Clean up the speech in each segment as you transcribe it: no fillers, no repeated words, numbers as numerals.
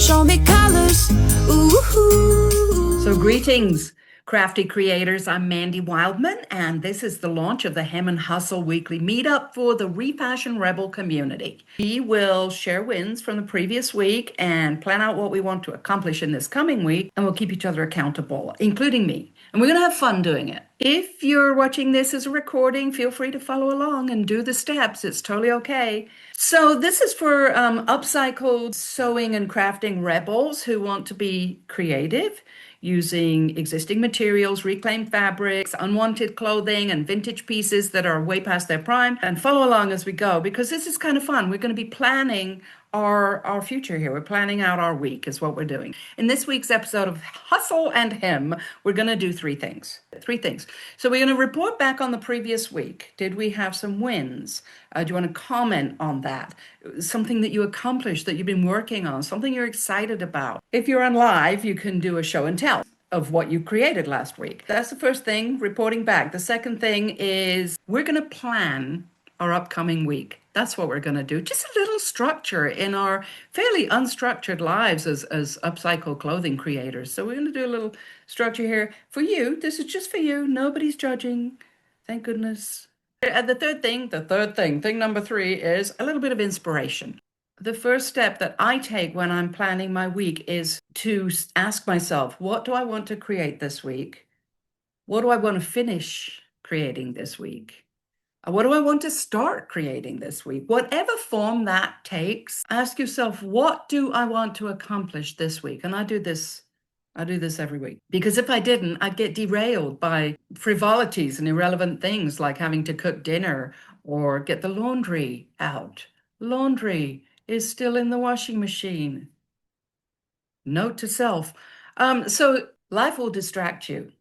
show me colors. Ooh. So greetings, crafty creators. I'm Mandy Wildman, and this is the launch of the Hem and Hustle weekly meetup for the Refashion Rebel community. We will share wins from the previous week and plan out what we want to accomplish in this coming week, and we'll keep each other accountable, including me. And we're going to have fun doing it. If you're watching this as a recording, feel free to follow along and do the steps. It's totally okay. So this is for upcycled sewing and crafting rebels who want to be creative using existing materials, reclaimed fabrics, unwanted clothing, and vintage pieces that are way past their prime. And follow along as we go, because this is kind of fun. We're going to be planning our future here. We're planning out our week is what we're doing. In this week's episode of Hustle and Hem, we're going to do three things. So we're going to report back on the previous week. Did we have some wins? Do you want to comment on that? Something that you accomplished, that you've been working on, something you're excited about. If you're on live, you can do a show and tell of what you created last week. That's the first thing, reporting back. The second thing is we're going to plan our upcoming week. That's what we're going to do. Just a little structure in our fairly unstructured lives as upcycled clothing creators. So we're going to do a little structure here for you. This is just for you. Nobody's judging. Thank goodness. And the third thing, thing number 3 is a little bit of inspiration. The first step that I take when I'm planning my week is to ask myself, what do I want to create this week? What do I want to finish creating this week? What do I want to start creating this week? Whatever form that takes, ask yourself, what do I want to accomplish this week? And I do this every week. Because if I didn't, I'd get derailed by frivolities and irrelevant things like having to cook dinner or get the laundry out. Laundry is still in the washing machine. Note to self. So life will distract you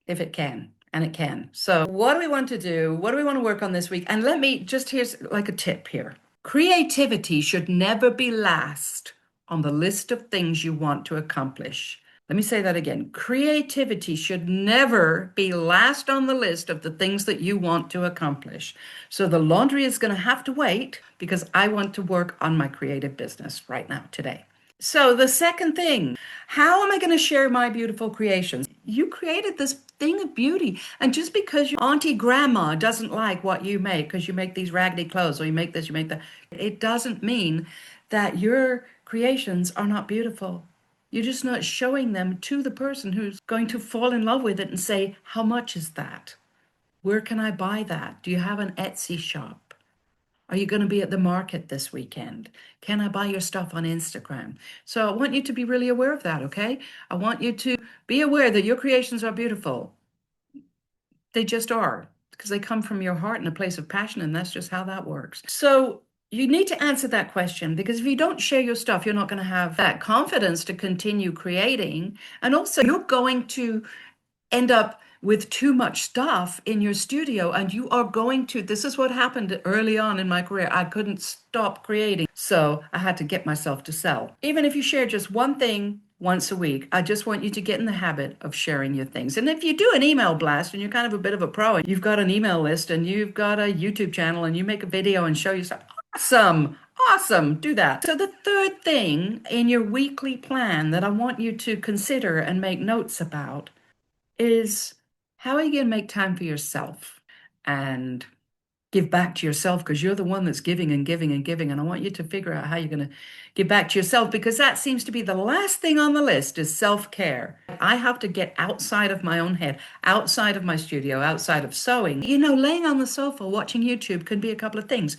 if it can. And it can. So what do we want to do? What do we want to work on this week? And here's like a tip here. Creativity should never be last on the list of things you want to accomplish. Let me say that again. Creativity should never be last on the list of the things that you want to accomplish. So the laundry is going to have to wait because I want to work on my creative business right now, today. So the second thing, how am I going to share my beautiful creations? You created this thing of beauty. And just because your auntie grandma doesn't like what you make, because you make these raggedy clothes or you make this, you make that, it doesn't mean that your creations are not beautiful. You're just not showing them to the person who's going to fall in love with it and say, how much is that? Where can I buy that? Do you have an Etsy shop? Are you going to be at the market this weekend? Can I buy your stuff on Instagram? So I want you to be really aware of that, okay? I want you to be aware that your creations are beautiful. They just are, because they come from your heart and a place of passion, and that's just how that works. So you need to answer that question, because if you don't share your stuff, you're not going to have that confidence to continue creating. And also, you're going to end up with too much stuff in your studio, and you are going to, this is what happened early on in my career. I couldn't stop creating, so I had to get myself to sell. Even if you share just one thing once a week, I just want you to get in the habit of sharing your things. And if you do an email blast and you're kind of a bit of a pro and you've got an email list and you've got a YouTube channel and you make a video and show your stuff, awesome, do that. So the third thing in your weekly plan that I want you to consider and make notes about is, how are you going to make time for yourself and give back to yourself? Because you're the one that's giving and giving and giving. And I want you to figure out how you're going to give back to yourself, because that seems to be the last thing on the list is self-care. I have to get outside of my own head, outside of my studio, outside of sewing. You know, laying on the sofa watching YouTube can be a couple of things.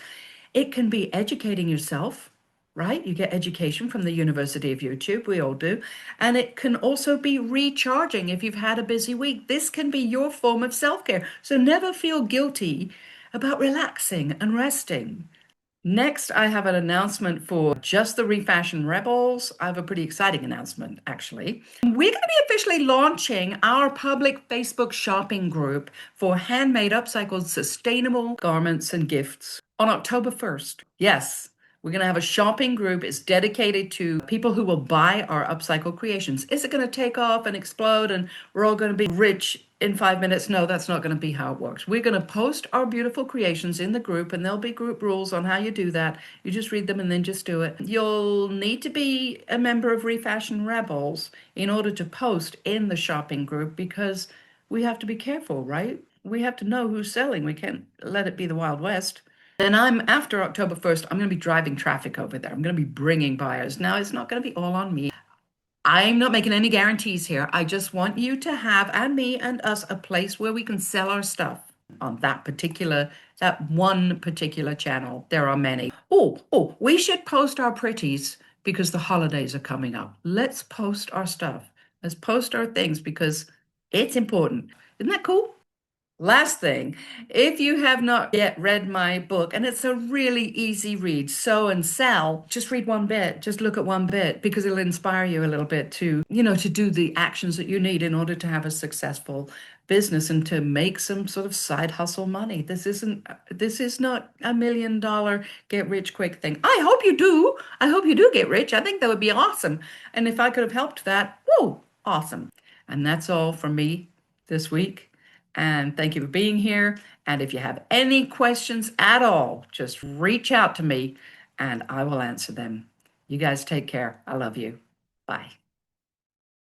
It can be educating yourself, right? You get education from the University of YouTube. We all do. And it can also be recharging if you've had a busy week. This can be your form of self-care. So never feel guilty about relaxing and resting. Next, I have an announcement for just the Refashion Rebels. I have a pretty exciting announcement, actually. We're going to be officially launching our public Facebook shopping group for handmade, upcycled, sustainable garments and gifts on October 1st. Yes, We're going to have a shopping group. It's dedicated to people who will buy our upcycle creations. Is it going to take off and explode and we're all going to be rich in 5 minutes? No, that's not going to be how it works. We're going to post our beautiful creations in the group, and there'll be group rules on how you do that. You just read them and then just do it. You'll need to be a member of Refashion Rebels in order to post in the shopping group because we have to be careful, right? We have to know who's selling. We can't let it be the Wild West. Then after October 1st, I'm going to be driving traffic over there. I'm going to be bringing buyers. Now, it's not going to be all on me. I'm not making any guarantees here. I just want you to have, and me and us, a place where we can sell our stuff on that one particular channel. There are many. We should post our pretties because the holidays are coming up. Let's post our stuff. Let's post our things because it's important. Isn't that cool? Last thing, if you have not yet read my book, and it's a really easy read, Sew and Sell, just read one bit, just look at one bit because it'll inspire you a little bit to do the actions that you need in order to have a successful business and to make some sort of side hustle money. This is not $1 million get rich quick thing. I hope you do. I hope you do get rich. I think that would be awesome. And if I could have helped that, whoa, awesome. And that's all from me this week. And thank you for being here. And if you have any questions at all, just reach out to me and I will answer them. You guys take care. I love you. Bye.